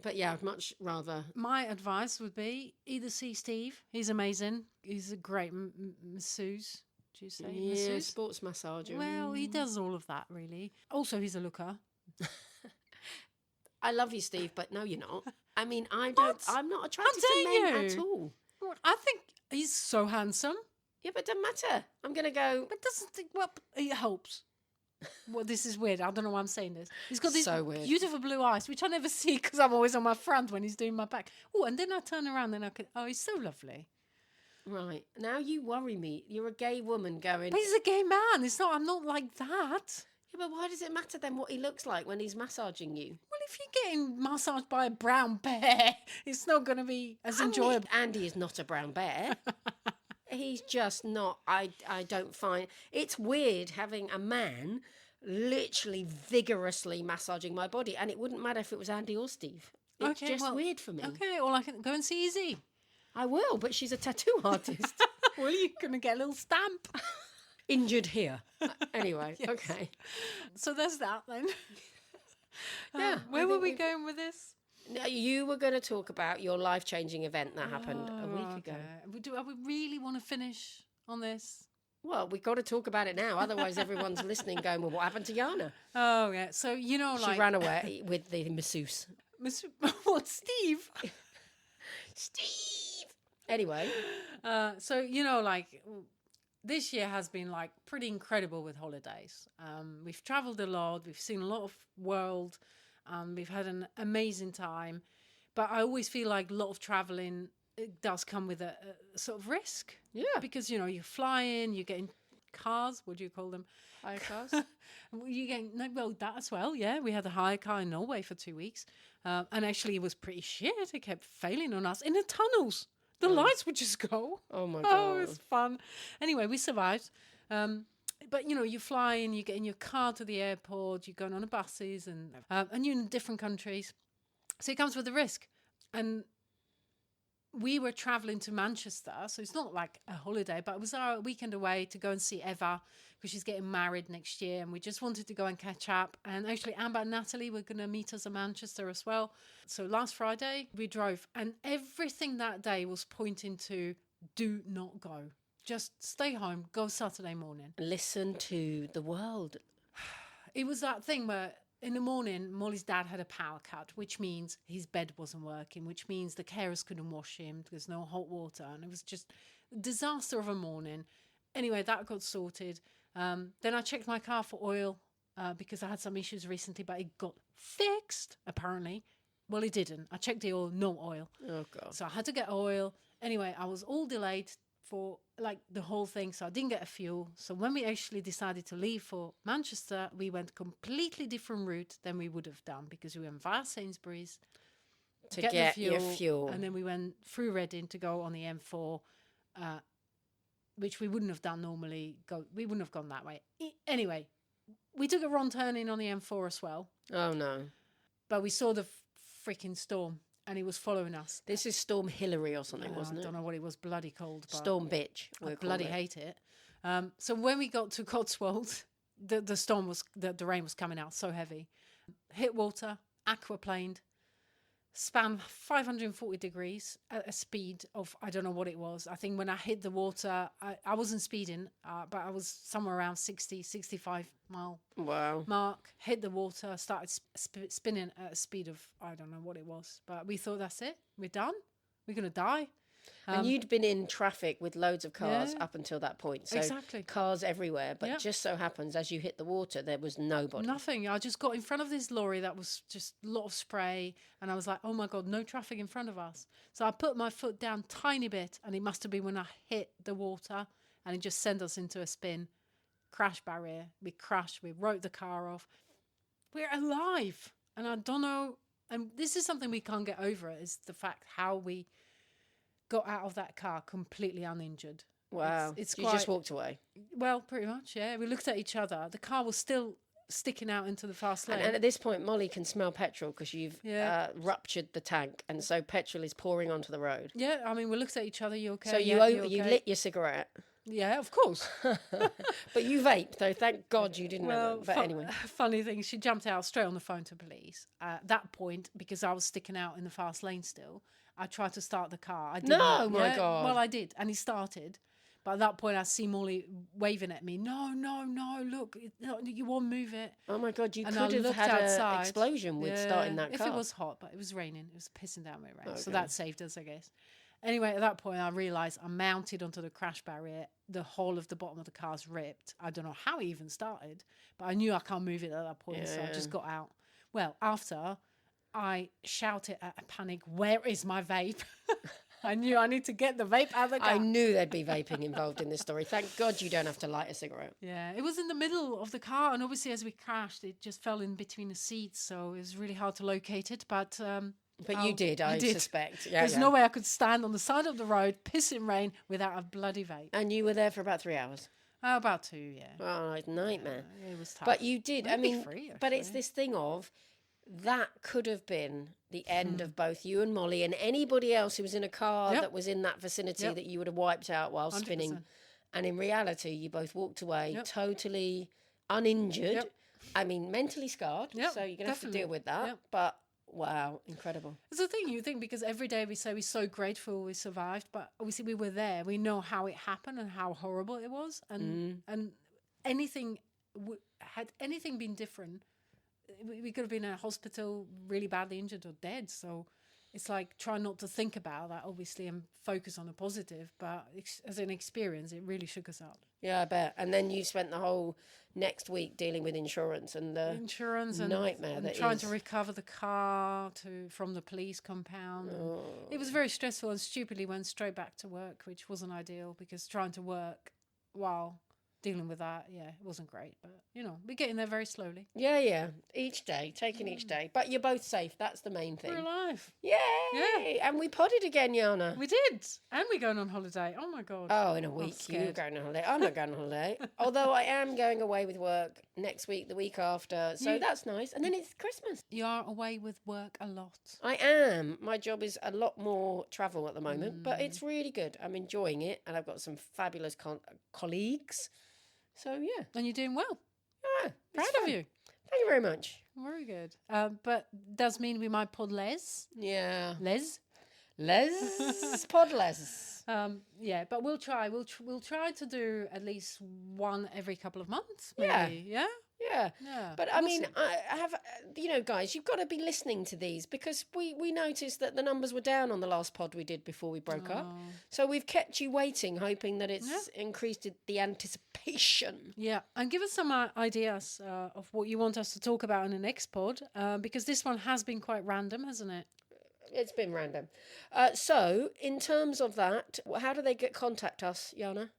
But yeah, I'd much rather... My advice would be either see Steve. He's amazing. He's a great masseuse. Do you say Yeah, masseuse? sports massager. Well, he does all of that, really. Also, he's a looker. I love you, Steve, but no, you're not. I mean, I'm not attracted How to dare men you? at all. I think he's so handsome. Yeah, but it doesn't matter. I'm going to go... But doesn't think, well, it helps. Well, this is weird. I don't know why I'm saying this. He's got these So weird. beautiful blue eyes, which I never see because I'm always on my front when he's doing my back. Oh, and then I turn around and he's so lovely. Right. Now you worry me. You're a gay woman going, But he's a gay man. I'm not like that. yeah, but why does it matter then what he looks like when he's massaging you? Well, if you're getting massaged by a brown bear, it's not going to be as enjoyable. Andy is not a brown bear. He's just not. I don't find it's weird having a man literally vigorously massaging my body, and it wouldn't matter if it was Andy or Steve. It's just weird for me. Okay, well, I can go and see Izzy. I will, but she's a tattoo artist. Well, you're going to get a little stamp. Injured here. Anyway, okay. So there's that then. Yeah. Where were we going with this? No, you were going to talk about your life-changing event that happened a week ago. Do we really want to finish on this? Well, we've got to talk about it now. Otherwise, everyone's listening going, well, what happened to Jana? Oh, yeah. So, She ran away with the masseuse. What, Steve? Steve! Anyway. So, this year has been pretty incredible with holidays. We've traveled a lot. We've seen a lot of world. We've had an amazing time. But I always feel like a lot of traveling, it does come with a sort of risk. Yeah. Because, you're flying, you're getting cars. What do you call them? Hire cars? That as well, yeah. We had a hire car in Norway for 2 weeks. And actually it was pretty shit. It kept failing on us in the tunnels. The lights would just go. Oh, my God. Oh, it was fun. Anyway, we survived. But, you're flying, you get in your car to the airport, you're going on the buses, and you're in different countries. So it comes with a risk. And we were traveling to Manchester, so it's not like a holiday, but it was our weekend away to go and see Eva, because she's getting married next year, and we just wanted to go and catch up. And actually, Amber and Natalie were going to meet us in Manchester as well. So last Friday, we drove, and everything that day was pointing to do not go. Just stay home, go Saturday morning. Listen to the world. It was that thing where in the morning, Molly's dad had a power cut, which means his bed wasn't working, which means the carers couldn't wash him. There's no hot water. And it was just a disaster of a morning. Anyway, that got sorted. Then I checked my car for oil because I had some issues recently, but it got fixed, apparently. Well, it didn't. I checked the oil, no oil. Oh, God. So I had to get oil. Anyway, I was all delayed for the whole thing, so I didn't get a fuel. So when we actually decided to leave for Manchester, we went completely different route than we would have done, because we went via Sainsbury's to get your fuel. And then we went through Reading to go on the M4, which we wouldn't have done normally. We wouldn't have gone that way. Anyway, we took a wrong turn in on the M4 as well. Oh, no. But we saw the freaking storm, and he was following us. This is Storm Hillary or something, wasn't it? I don't know what it was bloody called. But Storm Bitch. I bloody hate it. So when we got to Cotswold, the storm was, the rain was coming out so heavy. Hit water, aquaplaned, span 540 degrees at a speed of, I don't know what it was. I think when I hit the water, I wasn't speeding, but I was somewhere around 60, 65 mile mark. Hit the water, started spinning at a speed of, I don't know what it was. But we thought, that's it. We're done. We're going to die. And you'd been in traffic with loads of cars up until that point. So exactly. Cars everywhere. But just so happens, as you hit the water, there was nobody. Nothing. I just got in front of this lorry that was just a lot of spray. And I was like, oh my God, no traffic in front of us. So I put my foot down tiny bit. And it must have been when I hit the water. And it just sent us into a spin. Crash barrier. We crashed. We wrote the car off. We're alive. And I don't know. And this is something we can't get over, is the fact how we got out of that car completely uninjured. Wow. It's you just walked away. Well, pretty much, yeah. We looked at each other. The car was still sticking out into the fast lane. And at this point, Molly can smell petrol because you've ruptured the tank. And so petrol is pouring onto the road. Yeah, I mean, we looked at each other. You okay? So you lit your cigarette. Yeah, of course. But you vaped, though. Thank God you didn't have it. But anyway. Funny thing, she jumped out straight on the phone to police. At that point, because I was sticking out in the fast lane still, I tried to start the car. I didn't. No, my God. Well, I did. And he started. But at that point, I see Molly waving at me. No, look, you won't move it. Oh, my God, you and could have had an explosion with starting that car. If it was hot, but it was raining. It was pissing down with rain. Okay. So that saved us, I guess. Anyway, at that point, I realised I'm mounted onto the crash barrier. The whole of the bottom of the car's ripped. I don't know how it even started, but I knew I can't move it at that point, so I just got out. Well, after I shouted at a panic, "Where is my vape?" I knew I need to get the vape out of the car. I knew there'd be vaping involved in this story. Thank God you don't have to light a cigarette. Yeah, it was in the middle of the car, and obviously as we crashed, it just fell in between the seats, so it was really hard to locate it. But you did, I suspect. Yeah, There's no way I could stand on the side of the road, pissing rain, without a bloody vape. And you were there for about 3 hours. About 2, yeah. Oh, it's a nightmare. It was tough. But you did. Maybe 3, but it's actually. this thing of that could have been the end of both you and Molly and anybody else who was in a car that was in that vicinity that you would have wiped out while spinning. 100%. And in reality, you both walked away totally uninjured. Yep. I mean, mentally scarred. Yep, So you're going to have to definitely. deal with that. Yep. But wow, incredible. It's the thing you think, because every day we say we're so grateful we survived, but obviously we were there. We know how it happened and how horrible it was, and anything had anything been different, we could have been in a hospital really badly injured or dead. So it's like try not to think about that, obviously, and focus on the positive. But as an experience, it really shook us up. Yeah, I bet. And then you spent the whole next week dealing with insurance and the Insurance nightmare and that trying is. to recover the car from the police compound. Oh. It was very stressful, and stupidly went straight back to work, which wasn't ideal, because trying to work while dealing with that, it wasn't great. But we're getting there very slowly. Yeah. Each day, taking each day. But you're both safe. That's the main thing. We're alive. Yay! Yeah. And we podded again, Jana. We did, and we're going on holiday. Oh my god! Oh, in a week. You're scared. going on holiday. I'm not going on holiday. Although I am going away with work next week, the week after. So that's nice. And then it's Christmas. You are away with work a lot. I am. My job is a lot more travel at the moment, but it's really good. I'm enjoying it. And I've got some fabulous colleagues. So, yeah. And you're doing well. Yeah, Proud it's of fun. you. Thank you very much. Very good. But does mean we might pod Les. Yeah. Les. Pod Les. But we'll try. We'll try to do at least one every couple of months. Maybe. Yeah. Yeah. But I we'll mean, see. I have, guys, you've got to be listening to these because we noticed that the numbers were down on the last pod we did before we broke up. So we've kept you waiting, hoping that it's increased the anticipation. Yeah, and give us some ideas of what you want us to talk about in the next pod, because this one has been quite random, hasn't it? It's been random. So in terms of that, how do they contact us, Jana?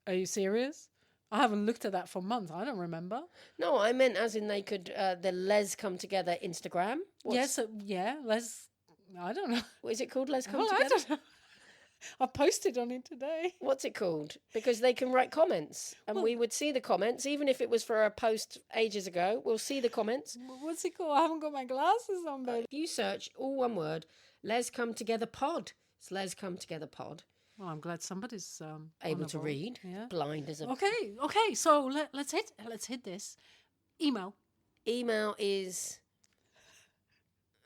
Are you serious? I haven't looked at that for months. I don't remember. No, I meant as in they could, the Lez-Come-Together Instagram. Yes, Les. I don't know. What is it called, Well, Lez-Come-Together? I don't know. I posted on it today. What's it called? Because they can write comments and we would see the comments, even if it was for a post ages ago. We'll see the comments. What's it called? I haven't got my glasses on, babe. If you search all one word, Lez-Come-Together Pod. It's Lez-Come-Together Pod. Well, I'm glad somebody's Able on to the ball. read. Yeah. Blind as a... Okay. So let's hit this. Email. Email is...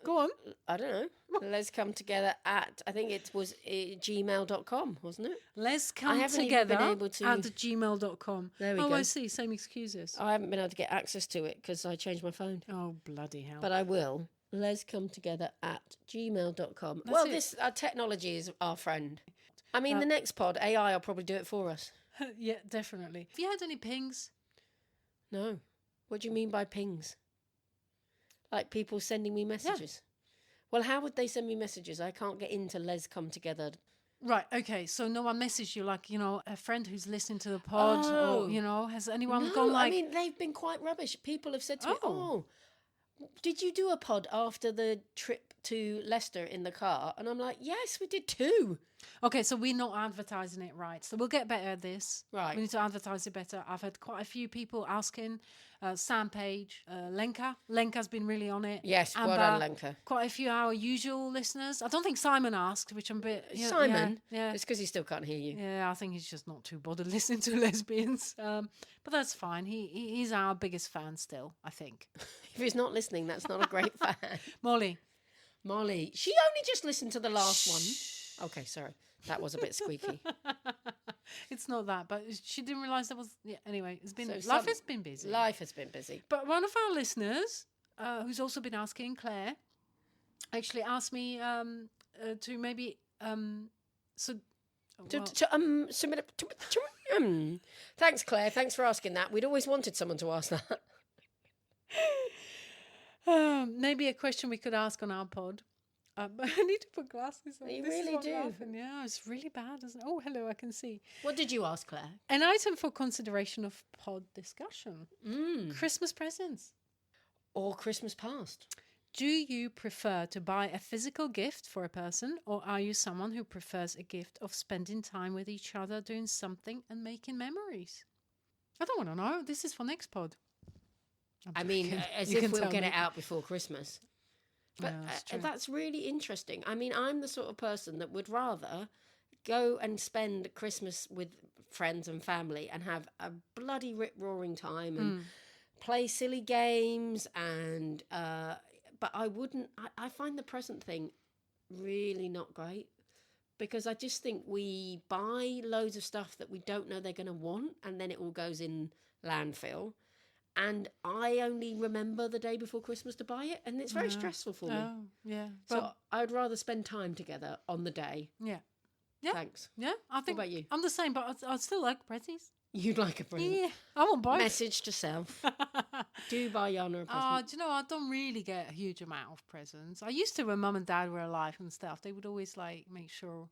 Go on. I don't know. Lez-Come-Together at, I think it was gmail.com, wasn't it? Lez-Come-Together been able to- at gmail.com. There we Oh, go. I see. Same excuses. I haven't been able to get access to it because I changed my phone. Oh, bloody hell. But I will. Lez-Come-Together at gmail.com. That's Well, it. this technology is our friend. I mean, the next pod, AI will probably do it for us. Yeah, definitely. Have you had any pings? No. What do you mean by pings? Like people sending me messages? Well, how would they send me messages? I can't get into Lez-Come-Together. Right, okay. So no one messaged you, like, a friend who's listening to the pod, Oh. or, has anyone No, gone like... I mean, they've been quite rubbish. People have said to me, Oh. did you do a pod after the trip to Leicester in the car? And I'm like, yes, we did too. Okay, so we're not advertising it right. So we'll get better at this. Right. We need to advertise it better. I've had quite a few people asking. Sam Page, Lenka. Lenka's been really on it. Yes, well Amber, done, Lenka. Quite a few of our usual listeners. I don't think Simon asked, which I'm a bit... Simon? Yeah. It's because he still can't hear you. Yeah, I think he's just not too bothered listening to lesbians. But that's fine. He's our biggest fan still, I think. If he's not listening, that's not a great fan. Molly. She only just listened to the last one. Okay, sorry. That was a bit squeaky. It's not that, but she didn't realise that was... Yeah, anyway, it's been... So life has been busy. Life has been busy. But one of our listeners, who's also been asking, Claire, actually asked me to maybe so. Submit Thanks, Claire. Thanks for asking that. We'd always wanted someone to ask that. Maybe a question we could ask on our pod. But I need to put glasses on. You This is really what I'm do. laughing. Yeah, it's really bad, isn't it? Oh, hello, I can see. What did you ask, Claire? An item for consideration of pod discussion. Christmas presents. Or Christmas past. Do you prefer to buy a physical gift for a person, or are you someone who prefers a gift of spending time with each other, doing something and making memories? I don't want to know. This is for next pod. I mean, as You if can we'll tell get me. it out before Christmas. But Yeah, that's true. that's really interesting. I mean, I'm the sort of person that would rather go and spend Christmas with friends and family and have a bloody rip-roaring time and play silly games and... but I wouldn't... I find the present thing really not great because I just think we buy loads of stuff that we don't know they're going to want and then it all goes in landfill. And I only remember the day before Christmas to buy it, and it's very stressful for me. Oh, yeah. So I'd rather spend time together on the day. Yeah. Yeah. Thanks. Yeah, I think about you? I'm the same, but I still like presents. You'd like a present. Yeah, I want both. Message to self. Do buy Jana a present. Do you know, I don't really get a huge amount of presents. I used to when mum and dad were alive and stuff. They would always like make sure.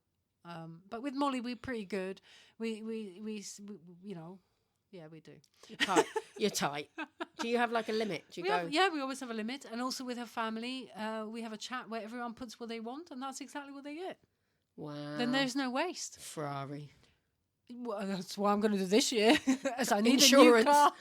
But with Molly, we're pretty good. We you know, yeah, we do. You're tight. Do you have like a limit? Do you We always have a limit. And also with her family, we have a chat where everyone puts what they want, and that's exactly what they get. Wow. Then there's no waste. Ferrari. Well, that's what I'm going to do this year, as I need Insurance. a new car.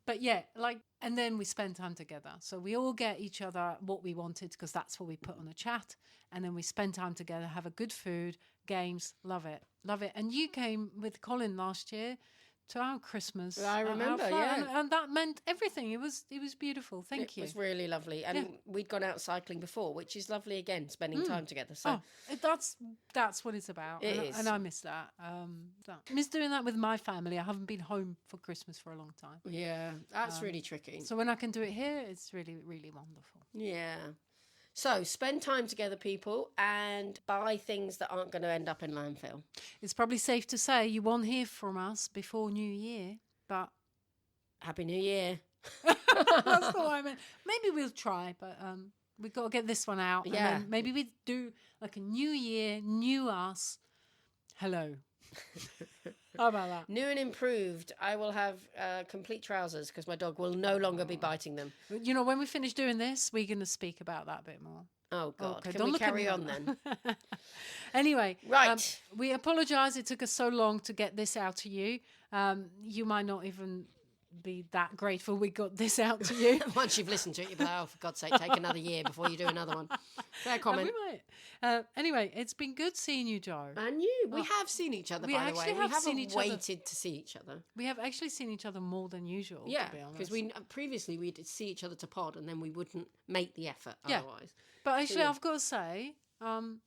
But yeah, like, and then we spend time together. So we all get each other what we wanted because that's what we put on a chat. And then we spend time together, have a good food, games, love it. Love it. And you came with Colin last year to our Christmas. I remember, our yeah. and that meant everything. It was beautiful. Thank you. It was really lovely. And we'd gone out cycling before, which is lovely again, spending time together. So that's what it's about. It and, is. And I miss that. I miss doing that with my family. I haven't been home for Christmas for a long time. yeah, that's really tricky. So when I can do it here, it's really, really wonderful. Yeah. So spend time together, people, and buy things that aren't going to end up in landfill. It's probably safe to say you won't hear from us before New Year, but Happy New Year. that's all I meant. Maybe we'll try, but we've got to get this one out. And Yeah. then maybe we do like a New Year, new us. Hello. How about that? New and improved. I will have complete trousers because my dog will no longer be biting them. You know, when we finish doing this, we're going to speak about that a bit more. Oh, God. Okay, Can don't we look at carry me on like then? that. Anyway, Right. We apologise it took us so long to get this out to you. You might not even be that grateful we got this out to you. Once you've listened to it, you'll be like, oh, for God's sake, take another year before you do another one. Fair comment. We might. Anyway, it's been good seeing you, Jo. And you. We have seen each other, We by the actually way. have We haven't seen each other. waited to see each other. We have actually seen each other more than usual, Yeah, to be honest. because we previously we'd see each other to pod and then we wouldn't make the effort Yeah. otherwise. But actually, yeah. I've got to say,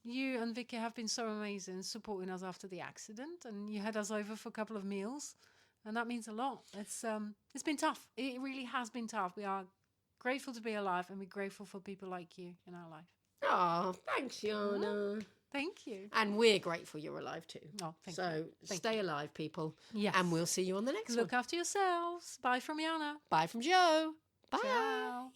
you and Vicky have been so amazing supporting us after the accident, and you had us over for a couple of meals, and that means a lot. It's been tough. It really has been tough. We are grateful to be alive, and we're grateful for people like you in our life. Oh, thanks, Jana. Thank you. And we're grateful you're alive too. Oh, thank you. So stay alive, people. Yes. And we'll see you on the next Look one. after yourselves. Bye from Jana. Bye from Jo. Bye. Ciao.